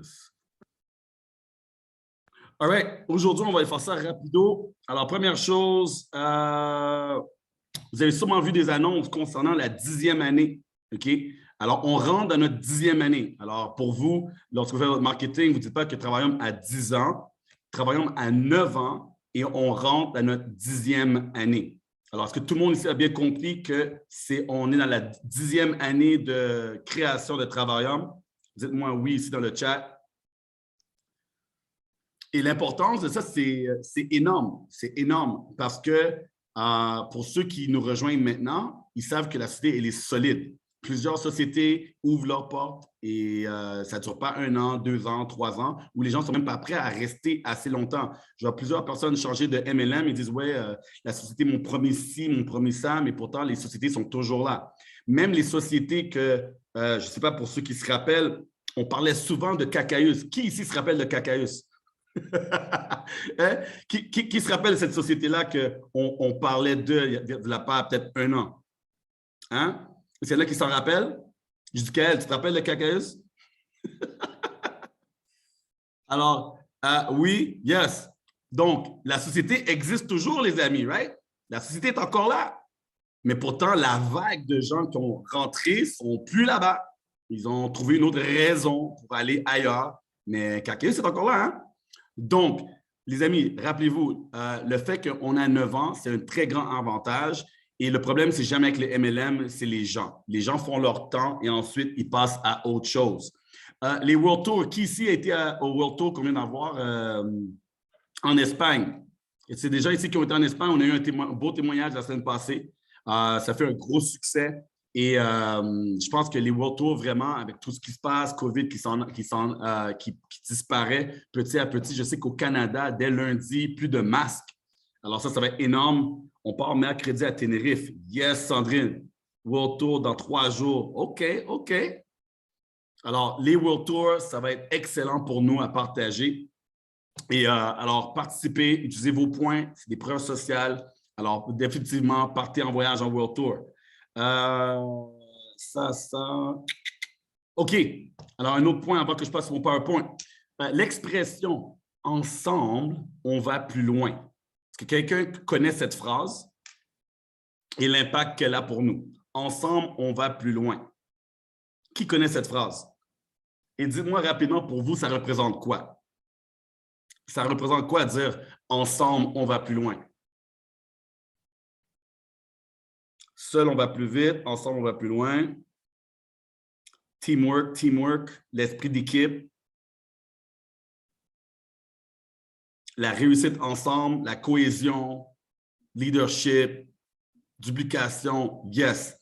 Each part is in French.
this. All right. Aujourd'hui, on va faire ça rapido. Alors, première chose, vous avez sûrement vu des annonces concernant la 10e année. OK? Alors, on rentre dans notre 10e année. Alors, pour vous, lorsque vous faites votre marketing, vous ne dites pas que Travaillum a 10 ans, Travaillum a 9 ans et on rentre dans notre 10e année. Alors, est-ce que tout le monde ici a bien compris qu'on est dans la 10e année de création de Travaillum? Dites-moi oui ici dans le chat. Et l'importance de ça, c'est énorme. C'est énorme parce que pour ceux qui nous rejoignent maintenant, ils savent que la société, elle est solide. Plusieurs sociétés ouvrent leurs portes et ça ne dure pas 1 an, 2 ans, 3 ans, où les gens ne sont même pas prêts à rester assez longtemps. Je vois plusieurs personnes changer de MLM et disent « Ouais, la société, mon premier ci, mon premier ça », mais pourtant, les sociétés sont toujours là. Même les sociétés que, je ne sais pas pour ceux qui se rappellent, on parlait souvent de Cacaeus. Qui ici se rappelle de Cacaeus? Hein? Qui se rappelle de cette société-là qu'on parlait de la part peut-être 1 an? Hein? C'est là qui s'en rappelle? Jusqu'elle, tu te rappelles de Cacaeus? Alors, oui, yes. Donc, la société existe toujours, les amis, right? La société est encore là. Mais pourtant, la vague de gens qui ont rentré ne sont plus là-bas. Ils ont trouvé une autre raison pour aller ailleurs. Mais Cacaeus est encore là, hein? Donc, les amis, rappelez-vous, le fait qu'on a 9 ans, c'est un très grand avantage. Et le problème, c'est jamais avec les MLM, c'est les gens. Les gens font leur temps et ensuite, ils passent à autre chose. Les World Tours, qui ici a été au World Tour qu'on vient d'avoir en Espagne? C'est des gens ici qui ont été en Espagne. On a eu un beau témoignage la semaine passée. Ça fait un gros succès. Et je pense que les World Tours, vraiment, avec tout ce qui se passe, COVID qui disparaît petit à petit, je sais qu'au Canada, dès lundi, plus de masques. Alors ça va être énorme. On part mercredi à Tenerife. Yes, Sandrine. World Tour dans 3 jours. OK, OK. Alors, les World Tours, ça va être excellent pour nous à partager. Et alors, participez, utilisez vos points. C'est des preuves sociales. Alors, définitivement, partez en voyage en World Tour. OK. Alors, un autre point avant que je passe sur mon PowerPoint. L'expression « ensemble, on va plus loin ». Est-ce que quelqu'un connaît cette phrase et l'impact qu'elle a pour nous? Ensemble, on va plus loin. Qui connaît cette phrase? Et dites-moi rapidement, pour vous, ça représente quoi? Ça représente quoi dire « ensemble, on va plus loin ». Seul, on va plus vite. Ensemble, on va plus loin. Teamwork, teamwork, l'esprit d'équipe. La réussite ensemble, la cohésion, leadership, duplication, yes.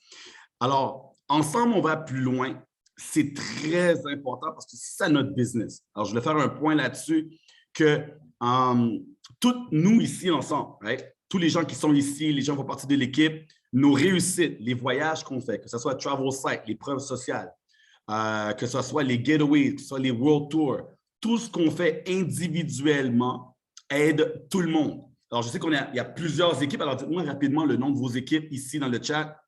Alors, ensemble, on va plus loin. C'est très important parce que c'est ça notre business. Alors, je vais faire un point là-dessus que tous nous ici ensemble, right? Tous les gens qui sont ici, les gens qui font partie de l'équipe, nos réussites, les voyages qu'on fait, que ce soit Travel Site, les preuves sociales, que ce soit les Getaways, que ce soit les World Tours, tout ce qu'on fait individuellement aide tout le monde. Alors, je sais qu'il y a plusieurs équipes. Alors, dites-moi rapidement le nom de vos équipes ici dans le chat.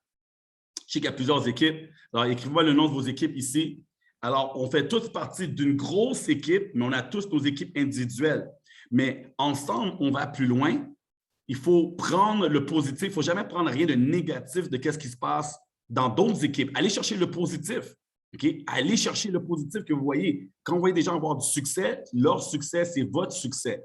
Je sais qu'il y a plusieurs équipes. Alors, écrivez-moi le nom de vos équipes ici. Alors, on fait tous partie d'une grosse équipe, mais on a tous nos équipes individuelles. Mais ensemble, on va plus loin. Il faut prendre le positif. Il ne faut jamais prendre rien de négatif de ce qui se passe dans d'autres équipes. Allez chercher le positif. Okay? Allez chercher le positif que vous voyez. Quand vous voyez des gens avoir du succès, leur succès, c'est votre succès.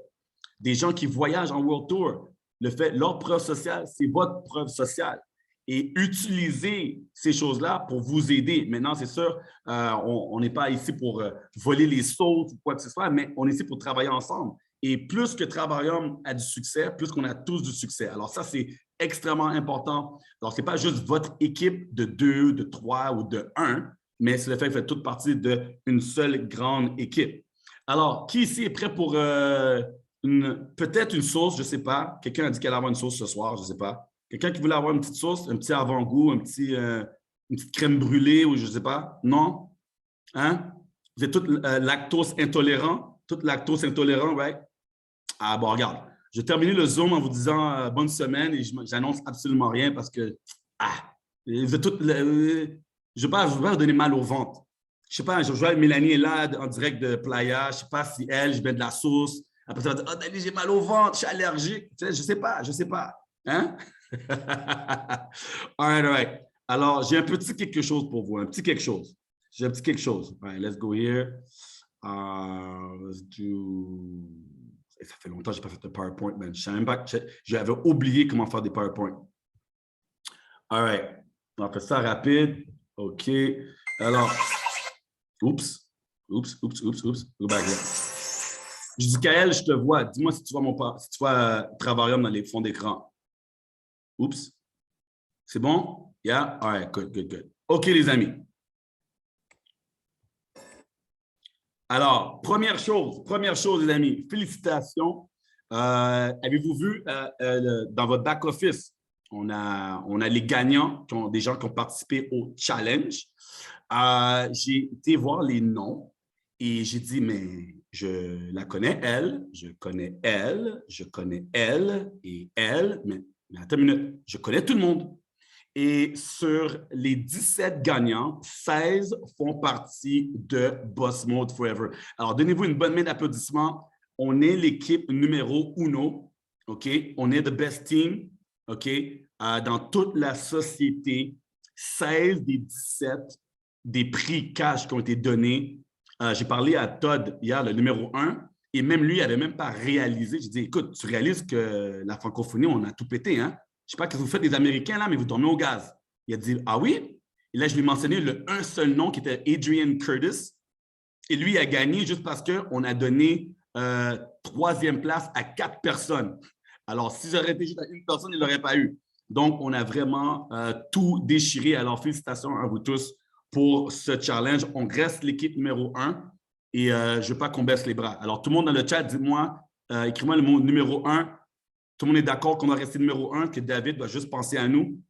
Des gens qui voyagent en World Tour, leur preuve sociale, c'est votre preuve sociale. Et utilisez ces choses-là pour vous aider. Maintenant, c'est sûr, on n'est pas ici pour voler les sauts ou quoi que ce soit, mais on est ici pour travailler ensemble. Et plus que Travaillum a du succès, plus qu'on a tous du succès. Alors ça, c'est extrêmement important. Alors, ce n'est pas juste votre équipe de 2, de 3 ou de 1, mais c'est le fait que vous faites toute partie d'une seule grande équipe. Alors, qui ici est prêt pour peut-être une sauce, je ne sais pas. Quelqu'un a dit qu'elle allait avoir une sauce ce soir, je ne sais pas. Quelqu'un qui voulait avoir une petite sauce, un petit avant-goût, une petite crème brûlée ou je ne sais pas. Non? Hein? Vous êtes tous lactose intolérants? Toutes lactose intolérants, right? Ah bon, regarde. Je vais terminer le Zoom en vous disant bonne semaine et j'annonce absolument rien parce que vous êtes toutes, je ne veux pas vous donner mal au ventre. Je sais pas, je vois Mélanie est là en direct de Playa. Je sais pas si elle, je mets de la sauce. Après, ça va dire, oh, Dali, j'ai mal au ventre, je suis allergique. Tu sais, je sais pas, je sais pas. Hein? All right, all right. Alors, j'ai un petit quelque chose pour vous, un petit quelque chose. J'ai un petit quelque chose. All right, let's go here. Let's do... Ça fait longtemps que je n'ai pas fait de PowerPoint, man. Je savais même pas que j'avais oublié comment faire des PowerPoint. All right. On fait ça rapide. OK. Alors, oups. Go back here. Je dis, Kaël, je te vois. Dis-moi si tu vois si tu vois Travarium dans les fonds d'écran. Oups. C'est bon? Yeah? All right, good. OK, les amis. Alors, première chose, les amis, félicitations. Avez-vous vu dans votre back-office, on a les gagnants, des gens qui ont participé au challenge. J'ai été voir les noms et j'ai dit, mais je la connais, elle, je connais elle, je connais elle et elle, mais attends une minute, je connais tout le monde. Et sur les 17 gagnants, 16 font partie de Boss Mode Forever. Alors, donnez-vous une bonne main d'applaudissements. On est l'équipe numéro uno, OK? On est the best team, OK? Dans toute la société, 16 des 17 des prix cash qui ont été donnés. J'ai parlé à Todd hier, le numéro 1, et même lui, il n'avait même pas réalisé. J'ai dit, écoute, tu réalises que la francophonie, on a tout pété, hein? Je ne sais pas ce que vous faites des Américains, là, mais vous dormez au gaz. Il a dit, ah oui? Et là, je lui ai mentionné un seul nom qui était Adrian Curtis. Et lui, il a gagné juste parce qu'on a donné troisième place à 4 personnes. Alors, si j'aurais été juste à une personne, il ne l'aurait pas eu. Donc, on a vraiment tout déchiré. Alors, félicitations à vous tous pour ce challenge. On reste l'équipe numéro 1 et je ne veux pas qu'on baisse les bras. Alors, tout le monde dans le chat, dites-moi, écris-moi le mot numéro 1. Tout le monde est d'accord qu'on doit rester numéro 1, que David doit juste penser à nous.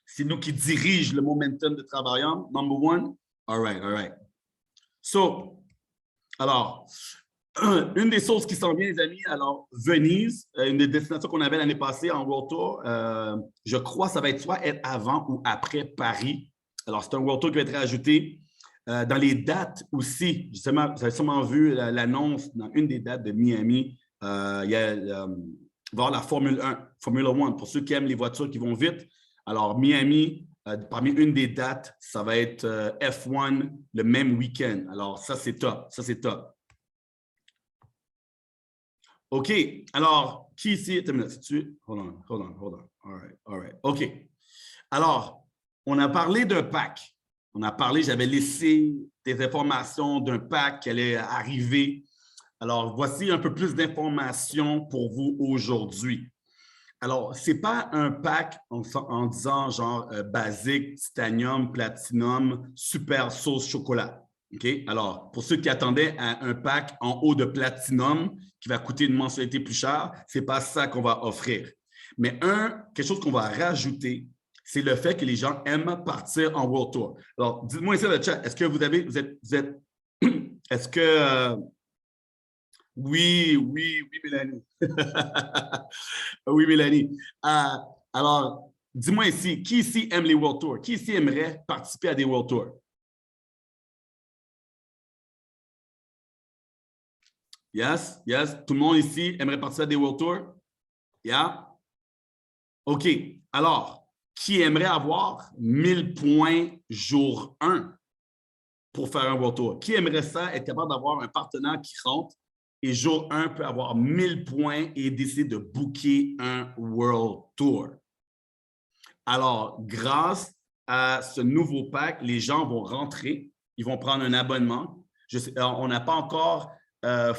C'est nous qui dirigeons le momentum de Travarium. Number 1. All right. So, alors, une des choses qui s'en vient, les amis, alors, Venise, une des destinations qu'on avait l'année passée en World Tour, je crois que ça va être soit être avant ou après Paris. Alors, c'est un World Tour qui va être rajouté. Dans les dates aussi, justement, vous avez sûrement vu l'annonce dans une des dates de Miami. Il y a voir la Formule 1, Formula 1, pour ceux qui aiment les voitures qui vont vite. Alors, Miami, parmi une des dates, ça va être F1 le même week-end. Alors, ça, c'est top. OK. Alors, qui ici? Attends une minute. Hold on. All right. OK. Alors, on a parlé d'un pack. J'avais laissé des informations d'un pack qui allait arriver. Alors, voici un peu plus d'informations pour vous aujourd'hui. Alors, ce n'est pas un pack en disant genre basique, titanium, platinum, super sauce chocolat. OK? Alors, pour ceux qui attendaient à un pack en haut de platinum qui va coûter une mensualité plus chère, ce n'est pas ça qu'on va offrir. Mais quelque chose qu'on va rajouter, c'est le fait que les gens aiment partir en World Tour. Alors, dites-moi ici dans le chat, est-ce que vous êtes est-ce que oui, Mélanie. Oui, Mélanie. Alors, dis-moi ici, qui ici aime les World Tours? Qui ici aimerait participer à des World Tours? Yes. Tout le monde ici aimerait participer à des World Tours? Yeah? OK. Alors, qui aimerait avoir 1000 points jour 1 pour faire un World Tour? Qui aimerait ça, être capable d'avoir un partenaire qui rentre et jour 1 peut avoir 1000 points et décider de booker un World Tour? Alors, grâce à ce nouveau pack, les gens vont rentrer, ils vont prendre un abonnement. On n'a pas encore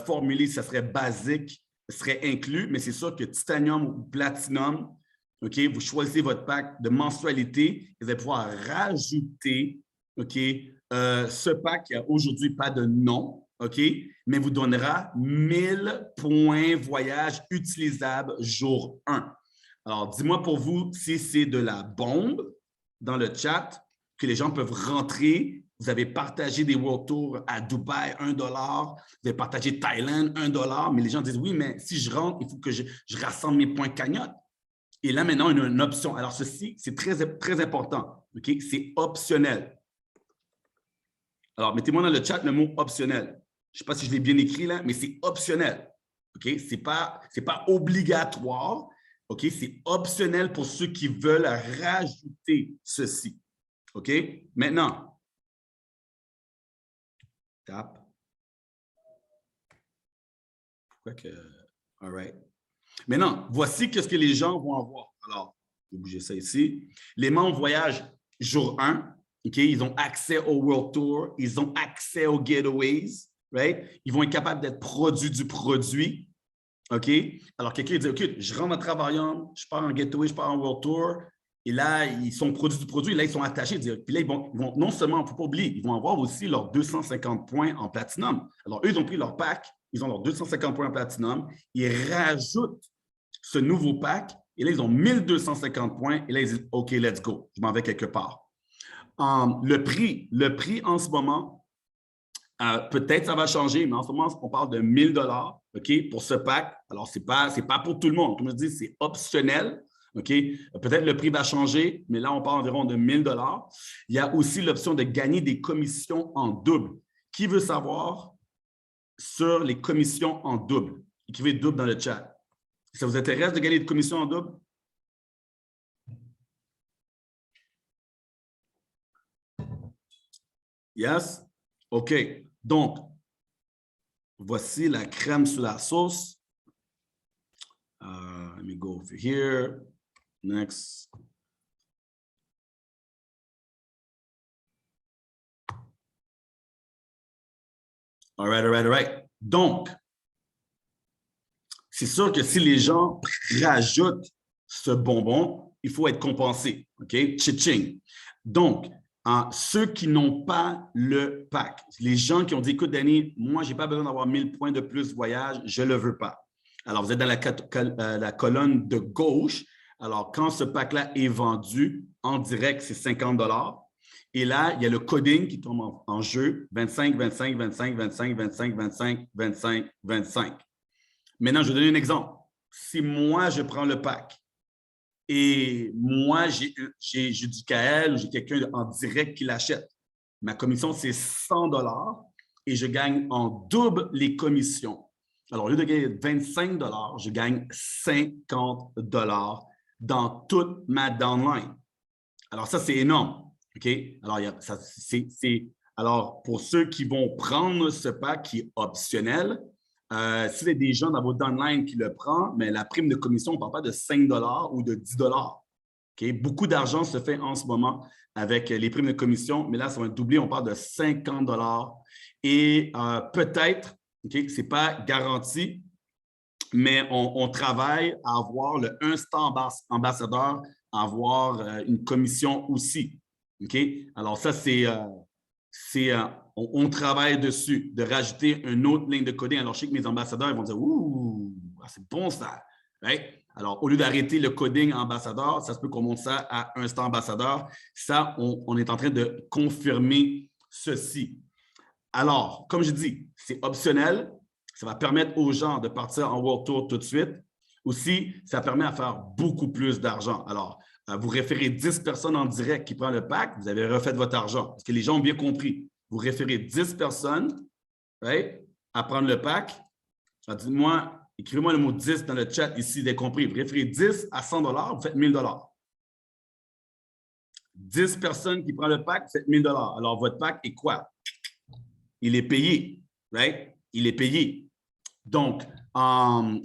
formulé si ça serait basique, serait inclus, mais c'est sûr que Titanium ou Platinum, OK, vous choisissez votre pack de mensualité et vous allez pouvoir rajouter, OK, ce pack qui n'a aujourd'hui pas de nom, OK, mais vous donnera 1000 points voyage utilisables jour 1. Alors, dis-moi pour vous si c'est de la bombe dans le chat, que les gens peuvent rentrer. Vous avez partagé des World Tours à Dubaï, $1. Vous avez partagé Thaïlande, $1. Mais les gens disent, oui, mais si je rentre, il faut que je rassemble mes points cagnotte. Et là, maintenant, on a une option. Alors, ceci, c'est très, très important. OK? C'est optionnel. Alors, mettez-moi dans le chat le mot optionnel. Je ne sais pas si je l'ai bien écrit là, mais c'est optionnel. OK? Ce n'est pas obligatoire. OK? C'est optionnel pour ceux qui veulent rajouter ceci. OK? Maintenant, tap. Pourquoi que. All right. Maintenant, voici ce que les gens vont avoir. Alors, je vais bouger ça ici. Les membres voyagent jour 1. OK? Ils ont accès au World Tour. Ils ont accès aux Getaways. Right? Ils vont être capables d'être produits du produit. OK? Alors, quelqu'un dit, OK, je rentre dans Travaillon, je pars en Getaway, je pars en World Tour. Et là, ils sont produits du produit. Là, ils sont attachés. Puis là, ils vont non seulement, il ne faut pas oublier, ils vont avoir aussi leurs 250 points en platinum. Alors, eux, ils ont pris leur pack. Ils ont leurs 250 points en platinum. Ils rajoutent ce nouveau pack. Et là, ils ont 1250 points. Et là, ils disent, OK, let's go. Je m'en vais quelque part. Le prix en ce moment, peut-être ça va changer, mais en ce moment, on parle de 1 000 $, pour ce pack. Alors, ce n'est pas pour tout le monde. Comme je dis, c'est optionnel. OK? Peut-être le prix va changer, mais là, on parle environ de 1 000 $. Il y a aussi l'option de gagner des commissions en double. Qui veut savoir sur les commissions en double? Écrivez double dans le chat. Ça vous intéresse de gagner des commissions en double? Yes? OK. Donc, voici la crème sur la sauce. Let me go over here. Next. All right. Donc, c'est sûr que si les gens rajoutent ce bonbon, il faut être compensé. OK? Cha-ching. Donc, ceux qui n'ont pas le pack, les gens qui ont dit, écoute, Danny, moi, je n'ai pas besoin d'avoir 1000 points de plus voyage, je ne le veux pas. Alors, vous êtes dans la colonne de gauche. Alors, quand ce pack-là est vendu en direct, c'est 50 $. Et là, il y a le coding qui tombe en jeu, 25, 25, 25, 25, 25, 25, 25, 25. Maintenant, je vais donner un exemple. Si moi, je prends le pack et moi, j'ai du KL ou j'ai quelqu'un en direct qui l'achète, ma commission, c'est 100 $ et je gagne en double les commissions. Alors, au lieu de gagner 25 $, je gagne 50 $ dans toute ma downline. Alors, ça, c'est énorme. OK? Alors, pour ceux qui vont prendre ce pack qui est optionnel, s'il y a des gens dans votre downline qui le prennent, mais la prime de commission, on ne parle pas de 5 $ ou de 10 $. Okay? Beaucoup d'argent se fait en ce moment avec les primes de commission, mais là, ça va être doublé, on parle de 50 $. Et peut-être, okay, ce n'est pas garanti, mais on travaille à avoir le 1 star ambassadeur, à avoir une commission aussi. OK? Alors, ça, on travaille dessus, de rajouter une autre ligne de coding. Alors, je sais que mes ambassadeurs ils vont dire « Ouh, c'est bon ça! Right? » Alors, au lieu d'arrêter le coding ambassadeur, ça se peut qu'on monte ça à 1 star ambassadeur. Ça, on est en train de confirmer ceci. Alors, comme je dis, c'est optionnel. Ça va permettre aux gens de partir en World Tour tout de suite. Aussi, ça permet à faire beaucoup plus d'argent. Alors, vous référez 10 personnes en direct qui prennent le pack, vous avez refait votre argent. Parce que les gens ont bien compris. Vous référez 10 personnes, right, à prendre le pack. Dites-moi, écrivez-moi le mot 10 dans le chat ici, vous avez compris. Vous référez 10 à 100 $, vous faites 1 000 $. 10 personnes qui prennent le pack, vous faites 1 000 $. Alors, votre pack est quoi? Il est payé, right? Il est payé. Donc,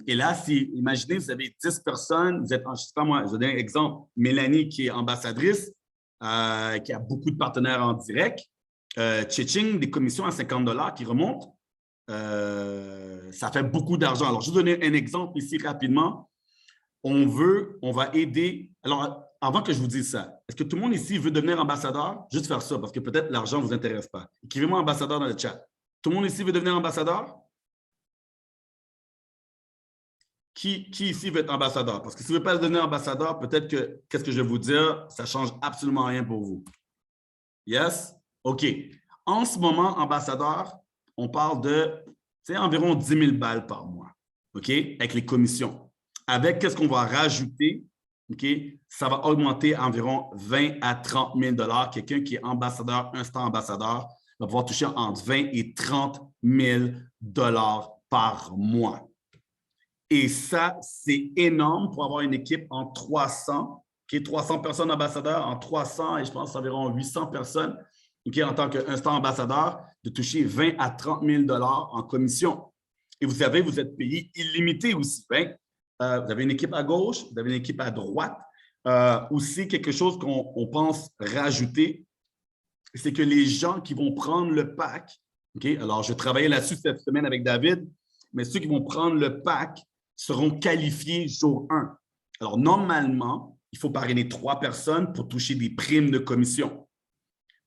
et là, imaginez, vous avez 10 personnes, vous êtes, je ne sais pas moi, je vais donner un exemple, Mélanie qui est ambassadrice, qui a beaucoup de partenaires en direct, Cha-ching, des commissions à 50 $ qui remontent, ça fait beaucoup d'argent. Alors, je vais vous donner un exemple ici rapidement. On va aider, alors avant que je vous dise ça, est-ce que tout le monde ici veut devenir ambassadeur? Juste faire ça, parce que peut-être l'argent ne vous intéresse pas. Écrivez-moi ambassadeur dans le chat. Tout le monde ici veut devenir ambassadeur? Qui ici veut être ambassadeur? Parce que si vous ne voulez pas devenir ambassadeur, peut-être que, qu'est-ce que je vais vous dire, ça ne change absolument rien pour vous. Yes? OK. En ce moment, ambassadeur, on parle de environ 10 000 $ par mois. OK? Avec les commissions. Avec qu'est-ce qu'on va rajouter, OK? Ça va augmenter environ 20 à 30 000 $. Quelqu'un qui est ambassadeur, un star ambassadeur, va pouvoir toucher entre 20 et 30 000 par mois. Et ça, c'est énorme pour avoir une équipe en 300, okay, 300 personnes ambassadeurs, en 300 et je pense environ 800 personnes, okay, en tant qu'Instant ambassadeur, de toucher 20 à 30 000 en commission. Et vous savez, vous êtes payé illimité aussi. Hein? Vous avez une équipe à gauche, vous avez une équipe à droite. Aussi, quelque chose qu'on pense rajouter, c'est que les gens qui vont prendre le pack, okay, alors je travaillais là-dessus cette semaine avec David, mais ceux qui vont prendre le pack seront qualifiés jour 1. Alors, normalement, il faut parrainer 3 personnes pour toucher des primes de commission.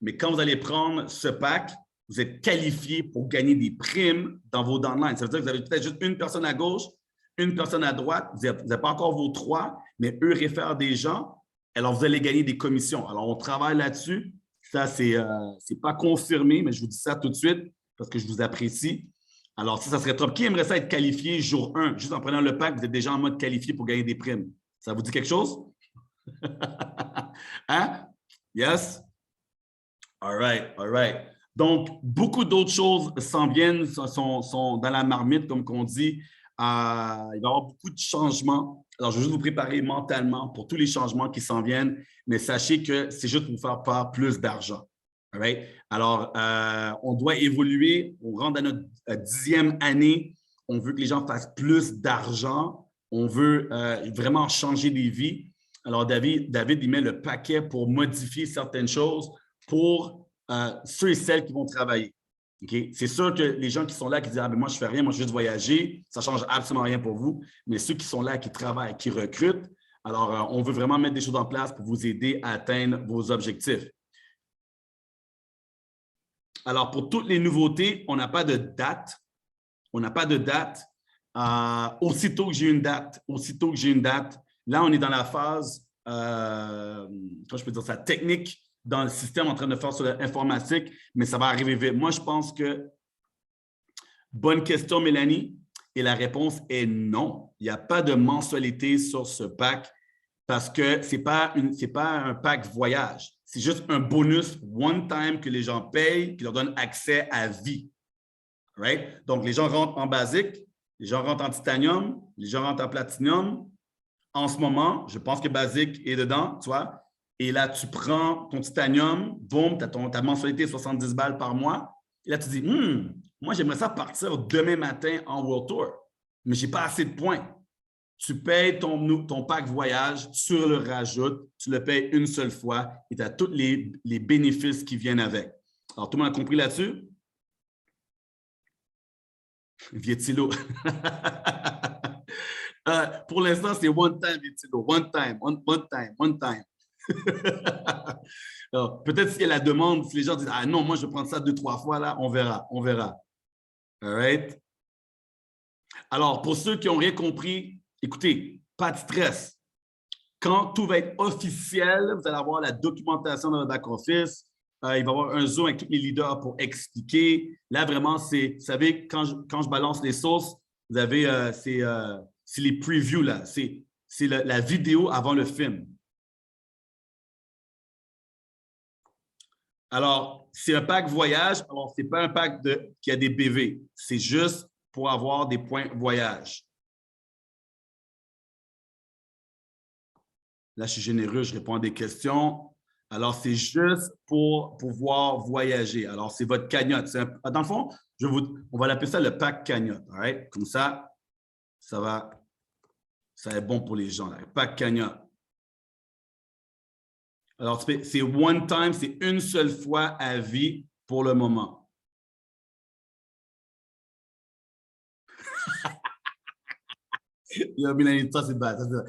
Mais quand vous allez prendre ce pack, vous êtes qualifié pour gagner des primes dans vos downlines. Ça veut dire que vous avez peut-être juste une personne à gauche, une personne à droite. Vous n'avez pas encore vos 3, mais eux réfèrent des gens. Alors, vous allez gagner des commissions. Alors, on travaille là-dessus. Ça, c'est pas confirmé, mais je vous dis ça tout de suite parce que je vous apprécie. Alors, ça serait top. Qui aimerait ça être qualifié jour 1? Juste en prenant le pack, vous êtes déjà en mode qualifié pour gagner des primes. Ça vous dit quelque chose? Hein? Yes? All right, all right. Donc, beaucoup d'autres choses s'en viennent, sont dans la marmite, comme on dit. Il va y avoir beaucoup de changements. Alors, je vais juste vous préparer mentalement pour tous les changements qui s'en viennent, mais sachez que c'est juste pour vous faire part plus d'argent. Right? Alors, on doit évoluer. On rentre dans notre 10e année. On veut que les gens fassent plus d'argent. On veut vraiment changer des vies. Alors, David, il met le paquet pour modifier certaines choses pour ceux et celles qui vont travailler. Okay? C'est sûr que les gens qui sont là, qui disent « Ah, ben moi, je ne fais rien, moi, je veux juste voyager », ça ne change absolument rien pour vous. Mais ceux qui sont là, qui travaillent, qui recrutent, alors, on veut vraiment mettre des choses en place pour vous aider à atteindre vos objectifs. Alors, pour toutes les nouveautés, on n'a pas de date. On n'a pas de date. Aussitôt que j'ai une date, là, on est dans la phase, comment je peux dire ça, technique dans le système en train de faire sur l'informatique, mais ça va arriver vite. Moi, je pense que, bonne question, Mélanie, et la réponse est non. Il n'y a pas de mensualité sur ce pack parce que ce n'est pas un pack voyage. C'est juste un bonus one-time que les gens payent, qui leur donne accès à vie. Right? Donc, les gens rentrent en basique, les gens rentrent en titanium, les gens rentrent en platinium. En ce moment, je pense que basique est dedans, tu vois. Et là, tu prends ton titanium, boum, tu as ta mensualité 70 balles par mois. Et là, tu dis, moi, j'aimerais ça partir demain matin en World Tour, mais je n'ai pas assez de points. Tu payes ton pack voyage, tu le rajoutes, tu le payes une seule fois et tu as tous les bénéfices qui viennent avec. Alors, tout le monde a compris là-dessus? Vietilo. Pour l'instant, c'est one time, Vietilo. One time. Peut-être s'il y a la demande, si les gens disent « Ah non, moi, je vais prendre ça 2-3 fois, là, on verra. » All right? Alors, pour ceux qui n'ont rien compris, écoutez, pas de stress. Quand tout va être officiel, vous allez avoir la documentation dans le back-office. Il va y avoir un Zoom avec tous les leaders pour expliquer. Là, vraiment, vous savez, quand je balance les sources, vous avez, c'est les previews, là. C'est la vidéo avant le film. Alors, c'est un pack voyage. Alors, ce n'est pas un pack qui a des BV. C'est juste pour avoir des points voyage. Là, je suis généreux, je réponds à des questions. Alors, c'est juste pour pouvoir voyager. Alors, c'est votre cagnotte. Dans le fond, on va l'appeler ça le pack cagnotte. Right? Comme ça, ça va être bon pour les gens. Là. Pack cagnotte. Alors, c'est one time, c'est une seule fois à vie pour le moment. Ça, c'est bad.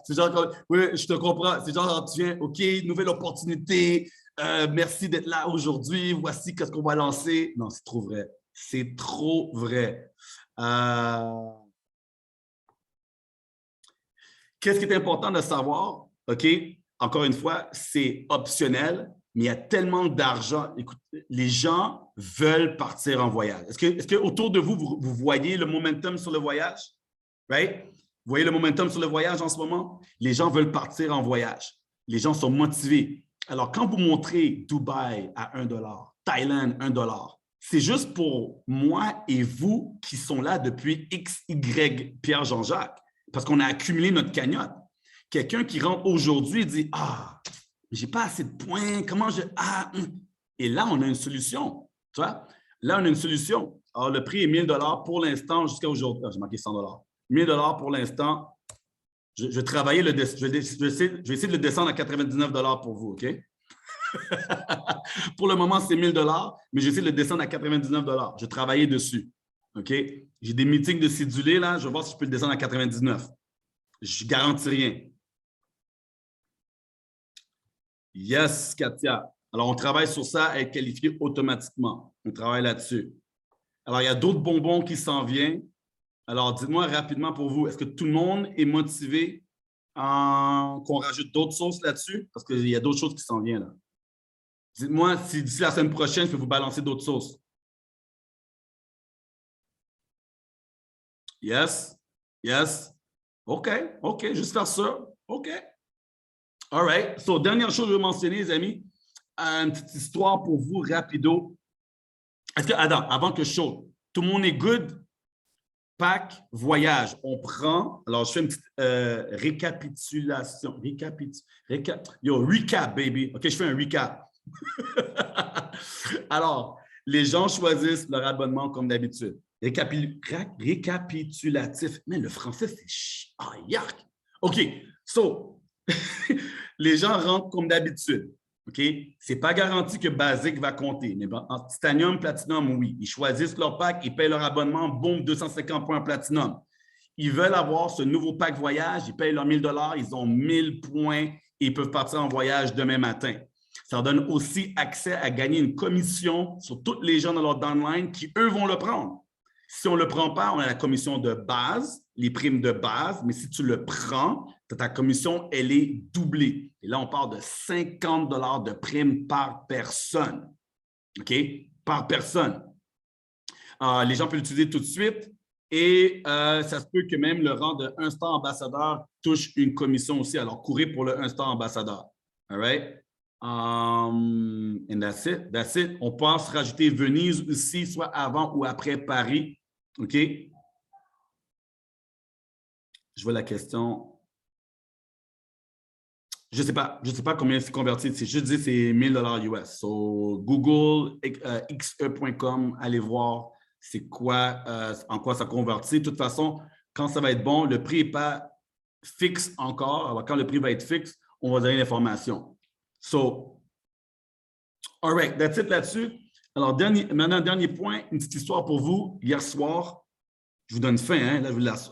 C'est genre, oui, je te comprends. C'est genre, tu viens, OK, nouvelle opportunité. Merci d'être là aujourd'hui. Voici qu'est-ce qu'on va lancer. Non, c'est trop vrai. C'est trop vrai. Qu'est-ce qui est important de savoir? OK, encore une fois, c'est optionnel, mais il y a tellement d'argent. Écoute, les gens veulent partir en voyage. Est-ce que autour de vous, vous voyez le momentum sur le voyage? Right? Vous voyez le momentum sur le voyage en ce moment? Les gens veulent partir en voyage. Les gens sont motivés. Alors, quand vous montrez Dubaï à $1, Thaïlande, 1 $. C'est juste pour moi et vous qui sont là depuis XY Pierre Jean-Jacques, parce qu'on a accumulé notre cagnotte. Quelqu'un qui rentre aujourd'hui et dit « Ah, j'ai pas assez de points, comment je… Ah, Et là, on a une solution. Tu vois? Là, on a une solution. Alors, le prix est 1 000 $ pour l'instant jusqu'à aujourd'hui. Ah, j'ai marqué 100 $. 1 000 $ pour l'instant. Je vais travailler je vais essayer de le descendre à 99 $ pour vous, OK? Pour le moment, c'est 1 000 $, mais j'essaie de le descendre à 99 $. Je vais travailler dessus, OK? J'ai des meetings de cédulés, là. Je vais voir si je peux le descendre à 99. Je ne garantis rien. Yes, Katia. Alors, on travaille sur ça à être qualifié automatiquement. On travaille là-dessus. Alors, il y a d'autres bonbons qui s'en viennent. Alors, dites-moi rapidement pour vous, est-ce que tout le monde est motivé qu'on rajoute d'autres sauces là-dessus? Parce qu'il y a d'autres choses qui s'en viennent là. Dites-moi si d'ici la semaine prochaine, je peux vous balancer d'autres sauces. Yes? Yes? OK, OK, juste faire ça. OK. All right. So, dernière chose que je veux mentionner, les amis, une petite histoire pour vous, rapido. Est-ce que, avant que je saute, tout le monde est good? Pack, voyage. On prend, alors je fais une petite récapitulation. Recap, baby. OK, je fais un recap. Alors, les gens choisissent leur abonnement comme d'habitude. Récapitulatif. Mais le français, c'est yark. OK, so, les gens rentrent comme d'habitude. OK? Ce n'est pas garanti que Basic va compter, mais en Titanium, Platinum, oui. Ils choisissent leur pack, ils payent leur abonnement, boum, 250 points Platinum. Ils veulent avoir ce nouveau pack voyage, ils payent leurs 1 000 $, ils ont 1 000 points et ils peuvent partir en voyage demain matin. Ça leur donne aussi accès à gagner une commission sur tous les gens dans leur downline qui, eux, vont le prendre. Si on ne le prend pas, on a la commission de base, les primes de base, mais si tu le prends, ta commission, elle est doublée. Et là, on parle de 50 $ de primes par personne. OK? Par personne. Les gens peuvent l'utiliser tout de suite et ça se peut que même le rang de 1 star ambassadeur touche une commission aussi. Alors, courez pour le 1 star ambassadeur. All right? And that's it. That's it. On pense rajouter Venise aussi, soit avant ou après Paris. OK? Je vois la question. Je ne sais pas combien c'est converti. C'est juste dit c'est 1 000 $ US. So, Google, xe.com, allez voir c'est quoi, en quoi ça convertit. De toute façon, quand ça va être bon, le prix n'est pas fixe encore. Alors, quand le prix va être fixe, on va donner l'information. So, all right, that's it là-dessus. Alors, maintenant, dernier point, une petite histoire pour vous. Hier soir, je vous donne faim, hein? Là, je vous laisse.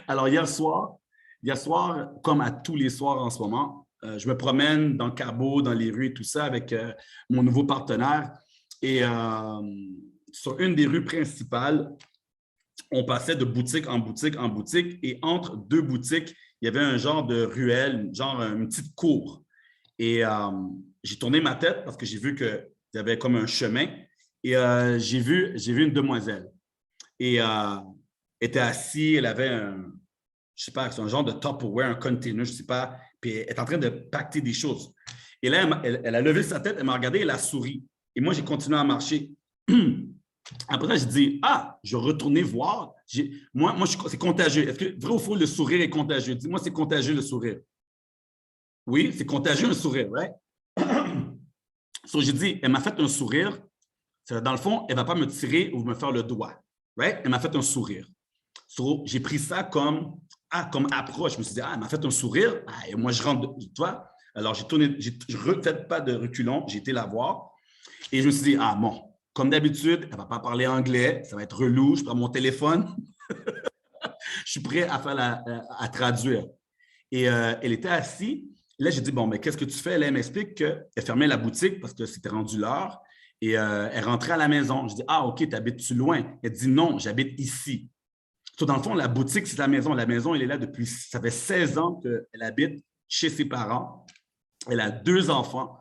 Alors, hier soir, comme à tous les soirs en ce moment, je me promène dans Cabo, dans les rues et tout ça avec mon nouveau partenaire. Et sur une des rues principales, on passait de boutique en boutique en boutique. Et entre deux boutiques, il y avait un genre de ruelle, genre une petite cour. Et j'ai tourné ma tête parce que j'ai vu qu'il y avait comme un chemin. Et j'ai vu une demoiselle. Et elle était assise, elle avait je ne sais pas, un genre de Tupperware, un container, je ne sais pas, puis elle est en train de pacter des choses. Et là, elle a levé sa tête, elle m'a regardé, elle a souri. Et moi, j'ai continué à marcher. Après ça, j'ai dit, je vais retourner voir. Moi c'est contagieux. Est-ce que, vrai ou faux, le sourire est contagieux? Dis-moi, c'est contagieux, le sourire. Oui, c'est contagieux, un sourire, right? So, j'ai dit, elle m'a fait un sourire. Dans le fond, elle ne va pas me tirer ou me faire le doigt. Right? Elle m'a fait un sourire. So, j'ai pris ça comme approche. Je me suis dit, elle m'a fait un sourire. Et moi, je rentre, tu vois? Alors, je ne refais pas de reculons. J'ai été la voir. Et je me suis dit, bon, comme d'habitude, elle ne va pas parler anglais. Ça va être relou. Je prends mon téléphone. Je suis prêt à traduire. Et elle était assise. Là, j'ai dit, bon, mais qu'est-ce que tu fais? Là, elle m'explique qu'elle fermait la boutique parce que c'était rendu l'heure. Et elle rentrait à la maison. Je dis, OK, t'habites-tu loin? Elle dit, non, j'habite ici. So, dans le fond, la boutique, c'est la maison. La maison, elle est là depuis, ça fait 16 ans qu'elle habite chez ses parents. Elle a 2 enfants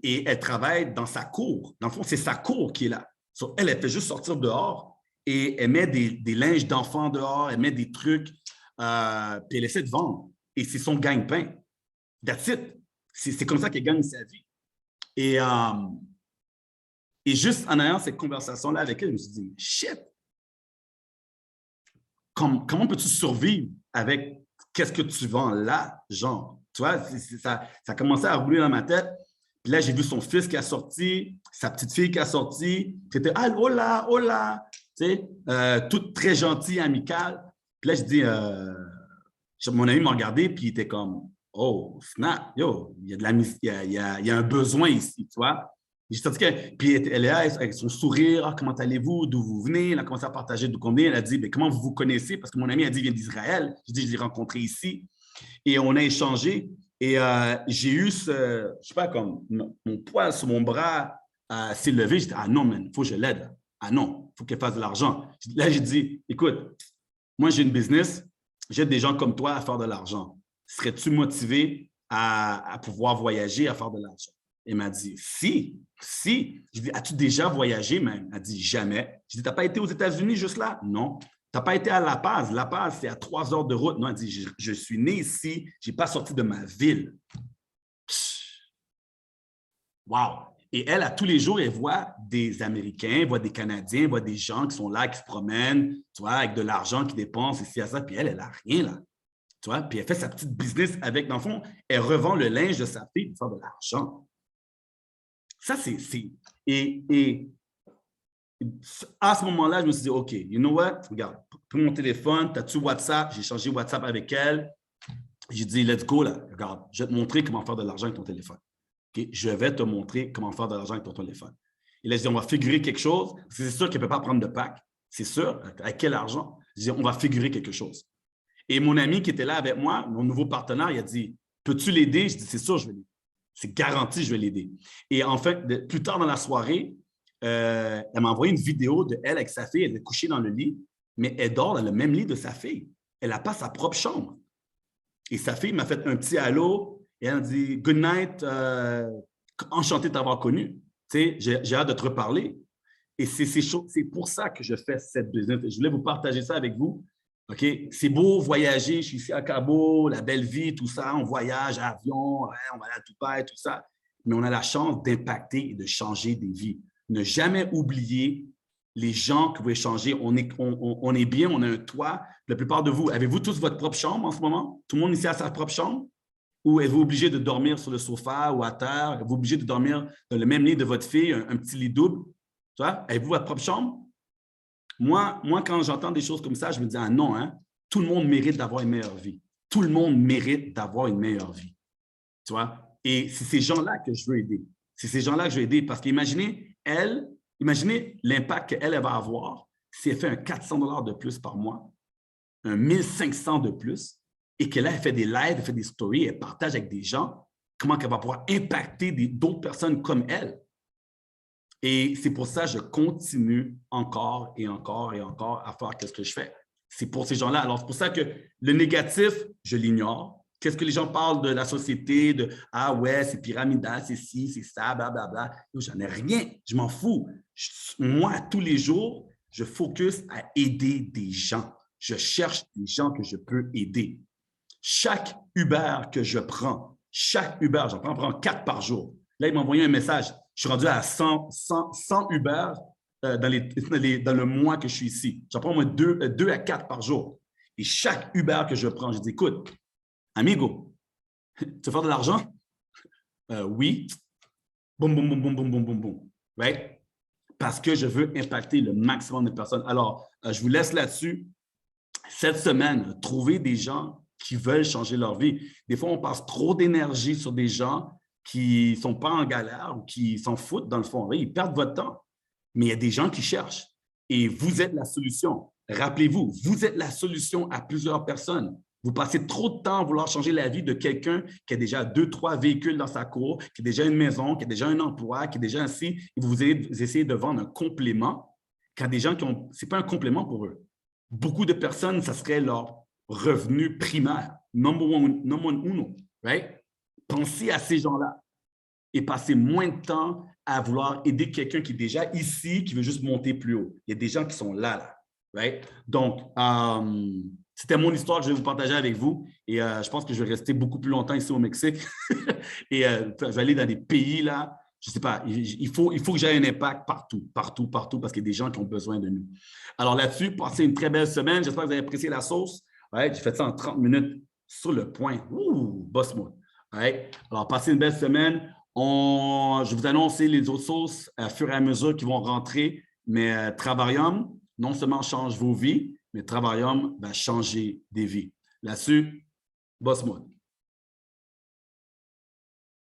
et elle travaille dans sa cour. Dans le fond, c'est sa cour qui est là. So, elle fait juste sortir dehors et elle met des linges d'enfants dehors, elle met des trucs, puis elle essaie de vendre. Et c'est son gagne-pain. That's it. C'est comme ça qu'elle gagne sa vie. Et, euh, et juste en ayant cette conversation-là avec elle, je me suis dit, shit, comment peux-tu survivre avec qu'est-ce que tu vends là, genre? Tu vois, ça a commencé à rouler dans ma tête. Puis là, j'ai vu son fils qui a sorti, sa petite fille qui a sorti. C'était « Ah, hola, hola! » Tu sais, tout très gentil, amical. Puis là, je dis, mon ami m'a regardé, puis il était comme « Oh, snap, yo, il y a, il y a un besoin ici, tu vois? » J'ai senti que, puis elle est là avec son sourire, ah, comment allez-vous, d'où vous venez, elle a commencé à partager d'où combien, elle a dit, mais comment vous vous connaissez, parce que mon ami a dit, il vient d'Israël, je dis, je l'ai rencontré ici, et on a échangé, et j'ai eu je sais pas, comme mon poil sur mon bras s'est levé, j'ai dit, ah non, man, il faut que je l'aide, ah non, il faut qu'elle fasse de l'argent. Là, j'ai dit, écoute, moi j'ai une business, j'aide des gens comme toi à faire de l'argent. Serais-tu motivé à pouvoir voyager, à faire de l'argent? Elle m'a dit, si. Je dis, as-tu déjà voyagé même? Elle dit, jamais. Je dis, tu n'as pas été aux États-Unis juste là? Non. Tu n'as pas été à La Paz? La Paz, c'est à 3 heures de route. Non, elle dit, je suis né ici, je n'ai pas sorti de ma ville. Wow! Et elle, à tous les jours, elle voit des Américains, elle voit des Canadiens, elle voit des gens qui sont là, qui se promènent, tu vois, avec de l'argent qu'ils dépensent ici à ça, puis elle n'a rien là. Tu vois? Puis elle fait sa petite business avec, dans le fond, elle revend le linge de sa fille pour faire de l'argent. Ça, c'est. Et à ce moment-là, je me suis dit, OK, you know what? Regarde, prends mon téléphone, as-tu WhatsApp? J'ai changé WhatsApp avec elle. J'ai dit, let's go, là. Regarde, je vais te montrer comment faire de l'argent avec ton téléphone. Okay? Je vais te montrer comment faire de l'argent avec ton téléphone. Et là, je dis, on va figurer quelque chose. C'est sûr qu'elle ne peut pas prendre de pack. C'est sûr. Avec quel argent? Je dis, on va figurer quelque chose. Et mon ami qui était là avec moi, mon nouveau partenaire, il a dit, peux-tu l'aider? Je dis, c'est sûr, je vais l'aider. C'est garanti, je vais l'aider. Et en fait, plus tard dans la soirée, elle m'a envoyé une vidéo de elle avec sa fille. Elle est couchée dans le lit, mais elle dort dans le même lit de sa fille. Elle n'a pas sa propre chambre. Et sa fille m'a fait un petit allô et elle a dit « Good night, enchanté de t'avoir connu. Tu sais, j'ai hâte de te reparler. » Et c'est pour ça que je fais cette business. Je voulais vous partager ça avec vous. OK? C'est beau voyager. Je suis ici à Cabo, la belle vie, tout ça. On voyage à avion, ouais, on va aller à Dubaï, tout ça. Mais on a la chance d'impacter et de changer des vies. Ne jamais oublier les gens que vous pouvez changer. On est bien, on a un toit. La plupart de vous, avez-vous tous votre propre chambre en ce moment? Tout le monde ici a sa propre chambre? Ou êtes-vous obligé de dormir sur le sofa ou à terre? Êtes-vous obligé de dormir dans le même lit de votre fille, un petit lit double? Tu vois? Avez-vous votre propre chambre? Moi, quand j'entends des choses comme ça, je me dis, ah non, hein? Tout le monde mérite d'avoir une meilleure vie. Tout le monde mérite d'avoir une meilleure vie. Tu vois? Et c'est ces gens-là que je veux aider. C'est ces gens-là que je veux aider parce qu'imaginez, imaginez l'impact qu'elle va avoir si elle fait un 400 $ de plus par mois, un 1500 de plus, et que là, elle fait des lives, elle fait des stories, elle partage avec des gens, comment elle va pouvoir impacter d'autres personnes comme elle. Et c'est pour ça que je continue encore et encore et encore à faire ce que je fais. C'est pour ces gens-là. Alors, c'est pour ça que le négatif, je l'ignore. Qu'est-ce que les gens parlent de la société, de « Ah ouais, c'est pyramidal, c'est ci, c'est ça, blablabla. » J'en ai rien, je m'en fous. Moi, tous les jours, je focus à aider des gens. Je cherche des gens que je peux aider. Chaque Uber que je prends, j'en prends 4 par jour. Là, il m'a envoyé un message. Je suis rendu à 100 Uber dans le mois que je suis ici. J'en prends au moins 2 à 4 par jour. Et chaque Uber que je prends, je dis, écoute, amigo, tu veux faire de l'argent? Oui. Boum, boum, boum, boum, boum, boum, boum, boum. Right? Parce que je veux impacter le maximum de personnes. Alors, je vous laisse là-dessus. Cette semaine, trouver des gens qui veulent changer leur vie. Des fois, on passe trop d'énergie sur des gens qui ne sont pas en galère ou qui s'en foutent dans le fond. Ils perdent votre temps. Mais il y a des gens qui cherchent. Et vous êtes la solution. Rappelez-vous, vous êtes la solution à plusieurs personnes. Vous passez trop de temps à vouloir changer la vie de quelqu'un qui a déjà 2, 3 véhicules dans sa cour, qui a déjà une maison, qui a déjà un emploi, qui est déjà ainsi. Et vous essayez de vendre un complément quand des gens qui ont… Ce n'est pas un complément pour eux. Beaucoup de personnes, ça serait leur revenu primaire, number uno, right? Pensez à ces gens-là et passez moins de temps à vouloir aider quelqu'un qui est déjà ici, qui veut juste monter plus haut. Il y a des gens qui sont là, right? Donc, c'était mon histoire que je vais vous partager avec vous et je pense que je vais rester beaucoup plus longtemps ici au Mexique et je vais aller dans des pays là. je ne sais pas, il faut que j'aie un impact partout, partout, partout, parce qu'il y a des gens qui ont besoin de nous. Alors là-dessus, passez une très belle semaine. J'espère que vous avez apprécié la sauce. Right? J'ai fait ça en 30 minutes sur le point. Ouh, boss mode. Right? Alors, passez une belle semaine. Je vais vous annoncer les autres sauces à fur et à mesure qui vont rentrer. Mais Travarium, non seulement change vos vies, mais Travarium va changer des vies. Là-dessus, boss mode.